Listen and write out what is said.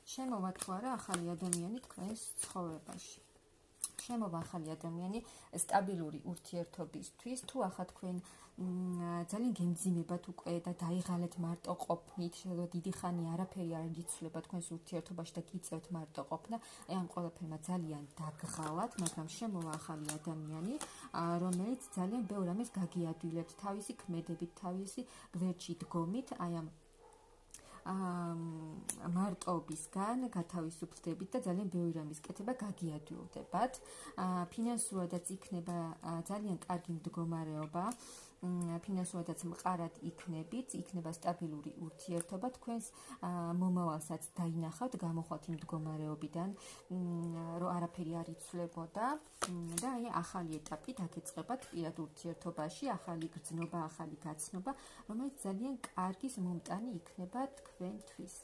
შემოვა თუ არა ახალი ადამიანი თქვენს ცხოვრებაში. შემოვა ახალი ადამიანი სტაბილური ურთიერთობისთვის, თუ ახლა თქვენ ძალიან გემძიმებათ უკვე და დაიღალეთ მარტო ყოფნით, დიდი ხანი არაფერი არ იცვლება თქვენს ურთიერთობაში და გიწევთ მარტო ყოფნა, აი ამ ყველაფერმა ძალიან დაგღალათ, მაგრამ შემოვა ახალი ადამიანი, რომელიც ძალიან ბევრ ამას გაგიადვილებთ თავისი ქმედებით, თავისი გვერდში დგომით, აი ამ მარტოობისგან გათავისუფლდებით და ძალიან ბევრი რამის კეთება გაგიადვილდებათ. ფინანსურადაც იქნება ძალიან კარგი მდგომარეობა, ფინანსურადაც მყარად იქნებით, იქნება სტაბილური ურთიერთობა, თქვენს მომავალსაც დაინახავთ, გამოხვალთ იმ მდგომარეობიდან, რომ არაფერი არ იცვლებოდა და აი ახალი ეტაპი დაგეწყებათ პირად ურთიერთობაში, ახალი გრძნობა, ახალი გაცნობა, რომელიც ძალიან კარგი მომტანი იქნება თქვენთვის.